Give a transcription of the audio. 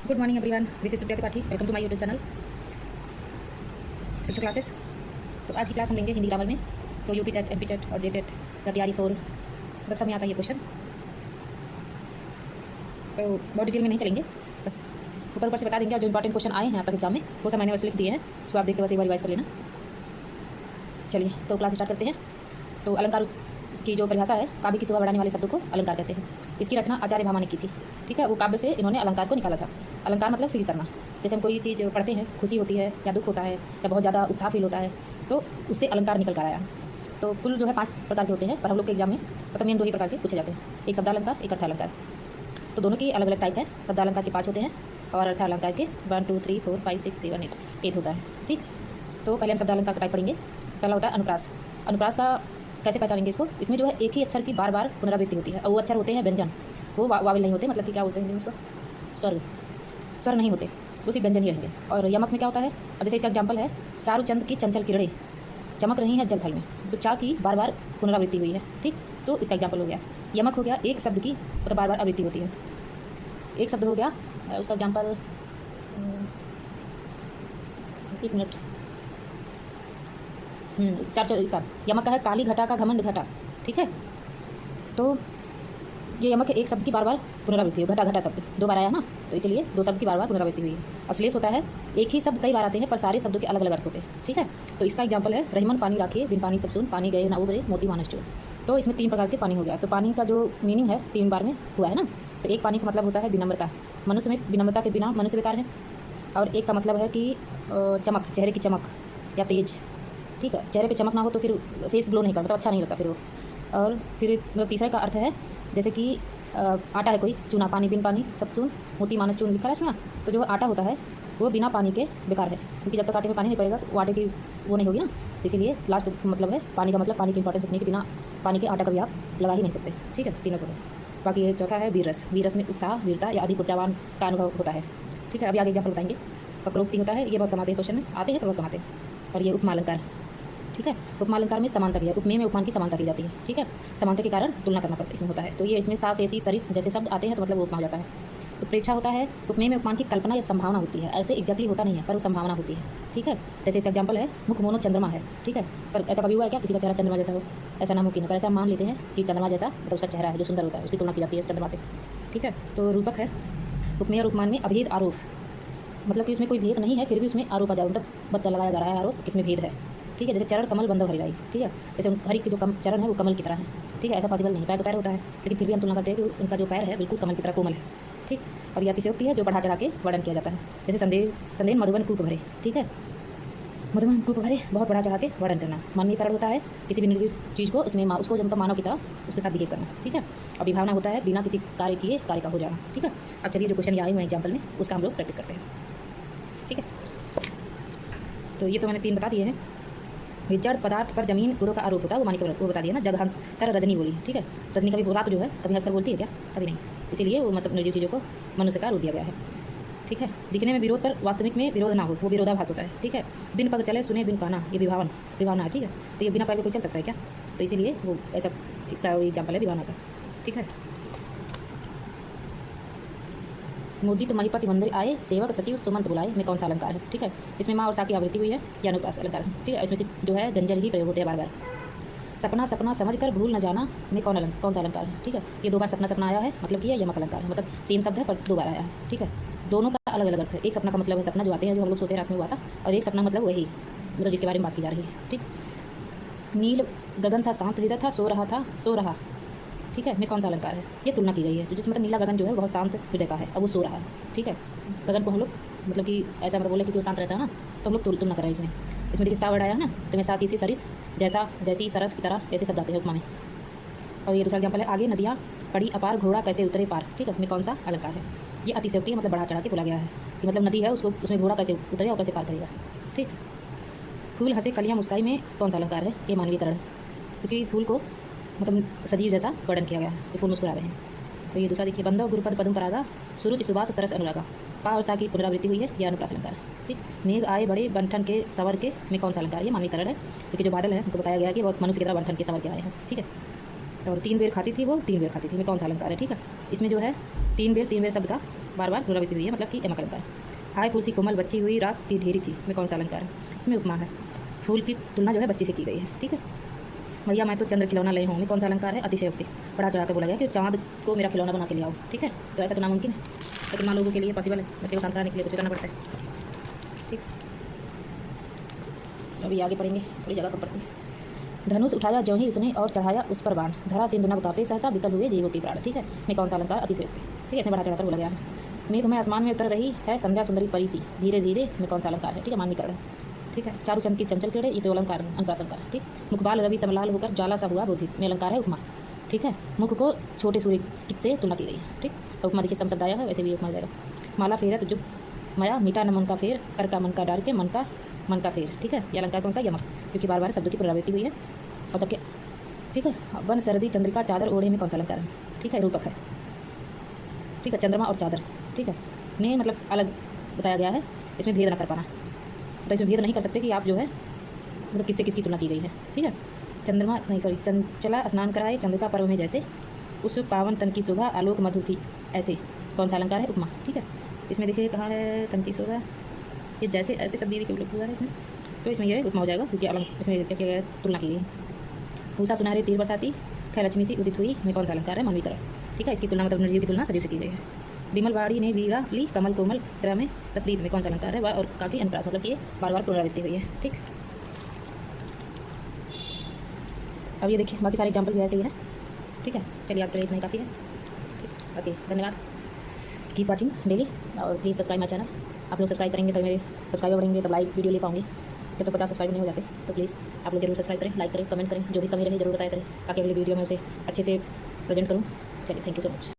Good morning everyone, this is Supriya Tripathi. Welcome to my YouTube channel sister classes. तो आज की class हम लेंगे हिंदी ग्रामर में। तो यूपी टेट, एमपी टेट और जे टेट या टीआरई 4 मतलब सब में आता है ये क्वेश्चन। तो बहुत डिटेल में नहीं चलेंगे, बस ऊपर से बता देंगे। और जो इंपॉर्टेंट क्वेश्चन आए हैं यहाँ तक एग्जाम में वो सब मैंने वैसे लिख दिए हैं, उसको आप देख के बस एक बार रिवाइज कर लेना। चलिए तो क्लास स्टार्ट करते हैं। तो अलंकार की जो परिभाषा है, काव्य की शोभा बढ़ाने वाले शब्दों को अलंकार कहते हैं। इसकी रचना आचार्य भामा ने की थी। ठीक है, वो काव्य से इन्होंने अलंकार को निकाला था। अलंकार मतलब फील करना। जैसे हम कोई चीज़ पढ़ते हैं, खुशी होती है या दुख होता है या बहुत ज़्यादा उत्साह फील होता है, तो उससे अलंकार निकल कर आया। तो कुल जो है 5 प्रकार के होते हैं, पर हम लोग के एग्जाम में मतलब मेन 2 ही प्रकार के पूछे जाते हैं, एक शब्दालंकार, एक अर्थालंकार। तो दोनों की अलग अलग टाइप है। शब्दालंकार के 5 होते हैं और अर्थालंकार के 1 2 3 4 5 6 7 8 होता है। ठीक, तो पहले हम शब्दालंकार का टाइप पढ़ेंगे। पहला होता है अनुप्रास। अनुप्रास का कैसे पहचानेंगे इसको? इसमें जो है एक ही अक्षर की बार बार पुनरावृत्ति होती है और वो अक्षर होते हैं व्यंजन। वो वावल नहीं होते, मतलब कि क्या बोलते हैं उसको, स्वर नहीं होते, तो सिर्फ व्यंजन ही रहेंगे। और यमक में क्या होता है? अब जैसे इसका एग्जाम्पल है, चारु चंद की चंचल किरणें चमक रही हैं जल थल में, तो चा की बार बार पुनरावृत्ति हुई है। ठीक, तो इसका एग्जाम्पल हो गया। यमक हो गया एक शब्द की मतलब बार बार आवृत्ति होती है, एक शब्द हो गया। उसका एग्जाम्पल, एक मिनट, चार इसका यमक का है काली घटा का घमंड घटा। ठीक है, तो ये यमक है एक शब्द की बार बार पुनरावृत्ति हो, घटा घटा शब्द 2 बार आया ना, तो इसलिए 2 शब्द की बार बार पुनरावृत्ति हुई है। और श्लेष होता है एक ही शब्द कई बार आते हैं पर सारे शब्दों के अलग अलग अर्थ होते हैं। ठीक है, तो इसका एग्जाम्पल है रहीमन पानी राखे बिन पानी सब सुन, पानी गए ना उबरे मोती मानस चोर। तो इसमें 3 प्रकार के पानी हो गया। तो पानी का जो मीनिंग है 3 बार में हुआ है ना। तो एक पानी का मतलब होता है विनम्रता, मनुष्य में विनम्रता के बिना मनुष्य बेकार है। और एक का मतलब है कि चमक, चेहरे की चमक या तेज। ठीक है, चेहरे पे चमक ना हो तो फिर फेस ग्लो नहीं करता, तो अच्छा नहीं लगता फिर वो। और फिर तीसरे का अर्थ है जैसे कि आटा है कोई, चूना, पानी बिन पानी सब चून, मोती मानस चून लिखा है इसमें। तो जो आटा होता है वो बिना पानी के बेकार है, क्योंकि जब तक आटे में पानी नहीं पड़ेगा तो वो आटे की वो नहीं होगी ना। इसीलिए लास्ट मतलब है पानी का मतलब पानी की इंपॉर्टेंस रखने के बिना पानी के आटा कभी आप लगा ही नहीं सकते। ठीक है, तीनों को। बाकी ये चौथा है वीर रस। वीर रस में उत्साह, वीरता या अधिक ऊर्जावान का अनुभव होता है। ठीक है, अभी आगे एग्जाम्पल बताएंगे। वक्रोक्ति होता है, ये बहुत कमाते हैं, क्वेश्चन में आते हैं तो बहुत कमाते हैं। और ये उपमा अलंकार। ठीक है, उपमा अलंकार में समानता की है, उपमेय में उपमान की समानता की जाती है। ठीक है, समानता के कारण तुलना करना पड़ता है इसमें होता है। तो ये इसमें सास, ऐसी, सरिस जैसे शब्द आते हैं तो मतलब वो उपमा हो जाता है। उत्प्रेक्षा होता है, उपमेय में उपमान की कल्पना या संभावना होती है, ऐसे एग्जैक्टली होता नहीं है पर वो संभावना होती है। ठीक है, जैसे इसका एग्जाम्पल है मुख मोनो चंद्रमा है। ठीक है, पर ऐसा कभी हुआ है क्या किसी का चेहरा चंद्रमा जैसा हो? ऐसा नामुमकिन है, पर ऐसा हम मान लेते हैं कि चंद्रमा जैसा मतलब उसका चेहरा है जो सुंदर होता है, उसकी तुलना की जाती है चंद्रमा से। ठीक है, तो रूपक है उपमेय और उपमान में अभेद आरोप, मतलब कि उसमें कोई भेद नहीं है फिर भी उसमें आरोप आ जाए, मतलब बदला लगाया जा रहा है आरोप, किसमें भेद है। ठीक है, जैसे चरण कमल बंधव हरिराई। ठीक है, जैसे हरि के जो चरण है वो कमल की तरह है। ठीक है, ऐसा पॉसिबल नहीं, पैर तो पैर होता है लेकिन फिर भी हम तुलना करते हैं कि उनका जो पैर है बिल्कुल कमल की तरह कोमल है। ठीक, और यह अतिशयोक्ति है जो बढ़ा चढ़ा के वर्णन किया जाता है। जैसे संदेह मधुबन कूप भरे। ठीक है, मधुबन कूप भरे बहुत बढ़ा चढ़ा के वर्णन करना। मानवीयकरण होता है किसी भी निर्जीव चीज़ को उसमें उसको जब मानव की तरह उसके साथ बिहेव करना। ठीक है, और विभावना होता है बिना किसी कार्य किए कार्य का हो जाना। ठीक है, अब चलिए जो क्वेश्चन आए हुए एग्जाम्पल में उसका हम लोग प्रैक्टिस करते हैं। ठीक है, तो ये तो मैंने 3 बता दिए हैं। जड़ पदार्थ पर जमीन गुणों का आरोप होता है, वो मानी वो बता दिया ना। जग हंस कर रजनी बोली। ठीक है, रजनी कभी रात जो है कभी हंसकर बोलती है क्या? कभी नहीं, इसीलिए वो मतलब निर्जीव चीज़ों को मनुष्य का रूप दिया गया है। ठीक है, दिखने में विरोध पर वास्तविक में विरोध ना हो, वो विरोधाभास होता है। ठीक है, बिन पग चले सुने बिन काना, ये विभावना है। ठीक है, तो ये बिना पग कोई चल सकता है क्या? तो इसीलिए वो ऐसा इसका एग्जाम्पल है विभावना का। ठीक है, मुदित महीपति मंदिर आए सेवक सचिव सुमंत बुलाए में कौन सा अलंकार है? ठीक है, इसमें माँ और सा की आवृत्ति हुई है या अनुप्रास अलंकार है। ठीक है, इसमें सिर्फ जो है व्यंजन ही प्रयोग होते हैं बार बार। सपना सपना समझ कर भूल न जाना में कौन सा अलंकार है? ठीक है, ये 2 बार सपना सपना आया है, मतलब कि ये यमक अलंकार है, मतलब सेम शब्द है पर 2 बार आया है। ठीक है, दोनों का अलग अलग अर्थ है। एक सपना का मतलब है सपना जो आते हैं जो हम लोग सोते रात में हुआ था, और एक सपना मतलब वही मतलब जिसके बारे में बात की जा रही है। ठीक, नील गगन सा शांत हृदय था सो रहा। ठीक है, में कौन सा अलंकार है? ये तुलना की गई है, जिसमें मतलब नीला गगन जो है बहुत शांत हृदय का है, अब वो सो रहा है। ठीक है, गगन को हम लोग मतलब कि ऐसा मतलब बोले कि वो शांत रहता है ना, तो हम लोग तुलना कर रहे हैं इसमें देखिए सा वर्ड आया है ना, तो मैं सासी सरिस जैसा जैसी सरस की तरह ऐसे शब्द आते हैं उपमा में। और ये दूसरा एग्जाम्पल है आगे नदियाँ पड़ी अपार घोड़ा कैसे उतरे पार। ठीक है, में कौन सा अलंकार है? ये अतिशयोक्ति मतलब बढ़ा चढ़ा के बोला गया है कि मतलब नदी है उसको उसमें घोड़ा कैसे उतरे और कैसे पार करेगा। ठीक, फूल हंसे कलियाँ मुस्काई में कौन सा अलंकार है? ये मानवीयकरण है, क्योंकि फूल को मतलब सजीव जैसा वर्णन किया गया है कि फूल मुस्कुरा रहे हैं। तो ये दूसरा देखिए बंधव गुरुपद पदम परागा सुरुचि सुबास सरस अनुरागा, पा और सा की पुनरावृत्ति हुई है, यह अनुप्रास अलंकार है। ठीक, मेघ आए बड़े बंठन के सवर के में कौन सा अलंकार है? ये मानवीयकरण है, क्योंकि जो बादल है उनको बताया गया कि बहुत मनुष्य की तरह बंठन के सवर के आए हैं। ठीक है, और 3 बेर खाती थी वो 3 बेर खाती थी में कौन सा अलंकार है? ठीक है, इसमें जो है 3 बेर शब्द का बार बार पुनरावृत्ति हुई है, मतलब कि यमक अलंकार। हाय फूल सी कोमल बच्ची हुई रात की ढेरी थी में कौन सा अलंकार है? इसमें उपमा है, फूल की तुलना जो है बच्ची से की गई है। ठीक है। भैया मैं तो चंद्र खिलौना ले हूँ में कौन सा अलंकार है? अतिशयोक्ति। बढ़ा चढ़ा कर बोला गया कि चाँद को मेरा खिलौना बना के ले आओ। ठीक है। तो ऐसा तो नामुमकिन है, लेकिन माँ लोगों के लिए पॉसिबल है। बच्चे को शांत कराने के लिए कुछ करना पड़ता है। ठीक। अभी आगे पढ़ेंगे, थोड़ी जगह कम पड़ती है। धनुष उठाया ज्यों ही उसने और चढ़ाया उस पर बाण, धरा सिंधु नभ कापे सहसा विकल हुए जीवों की प्राण। ठीक है। में कौन सा अलंकार? अतिशयोक्ति। ठीक है। ऐसे बढ़ा चढ़ाकर बोला गया है। मेघ में आसमान में उतर रही है संध्या सुंदरी परी सी, धीरे धीरे में कौन सा अलंकार है? ठीक है। माननीकरण है। ठीक है। चारु चंद की चंचल किरणे, ये तो अलंकार है, अनुप्रास अलंकार है। ठीक। मुखबाल रवि समलाल होकर ज्वाला सा हुआ बोधि में अलंकार है, उपमा। ठीक है। मुख को छोटे सूर्य से तुलना की गई है। ठीक। तो उपमा देखिए सम शब्द आया है, वैसे भी उपमा जाएगा। माला फेरत जुग माया मीठा न मन का फेर, कर का मन का डार के मन का फेर। ठीक है। ये अलंकार कौन सा? यमक, क्योंकि बार बार शब्दों की पुनरावृत्ति हुई है और सबके। ठीक है। वन सर्दी चंद्रिका चादर ओढ़े में कौन सा अलंकार है? ठीक है। रूपक है। ठीक है। चंद्रमा और चादर। ठीक है। ने मतलब अलग बताया गया है, इसमें भेद न कर पाना, तो इसमें भेद नहीं कर सकते कि आप जो है मतलब किससे किसकी तुलना की गई है। ठीक है। चंद्रमा नहीं सॉरी चंचला स्नान कराए चंद्रिका पर्व में जैसे, उस पावन तन की शोभा आलोक मधु थी ऐसे, कौन सा अलंकार है? उपमा। ठीक है। इसमें देखिए कहाँ है तन की शोभा, ये जैसे ऐसे शब्द देखिए हुआ है इसमें, तो इसमें ये उपमा हो जाएगा, क्योंकि इसमें क्या किया गया? तुलना की गई। भूसा सुनहरे तीर बरसाती खै लक्ष्मी सी उदित हुई में कौन सा अलंकार है? मानवीकरण। ठीक है। इसकी तुलना मतलब निर्जीव की तुलना सजीव से की गई है। विमल बाड़ी ने वीड़ा ली कमल कोमल द्र में सप्रीत में कौन सा अलंकार है? वह और काकी अनुप्रास, मतलब कि ये बार बार पुनरावृत्ति हुई है। ठीक। अब ये देखिए बाकी सारे एग्जाम्पल भी ऐसे ही है। ठीक है। चलिए आज के लिए इतना ही काफ़ी है। ठीक। ओके, धन्यवाद। कीप वॉचिंग डेली और प्लीज़ सब्सक्राइब माई चैनल। आप लोग सब्सक्राइब करेंगे तो मेरे सब्सक्राइबर बढ़ेंगे, तब लाइव वीडियो ले पाऊंगी। जब तक 50 सब्सक्राइब नहीं हो जाते तो प्लीज़ आप लोग जरूर सब्सक्राइब करें, लाइक करें, कमेंट करें, जो भी कमी रहे जरूर बताया करें, ताकि अगली वीडियो में उसे अच्छे से प्रेजेंट करूँ। चलिए, थैंक यू सो मच।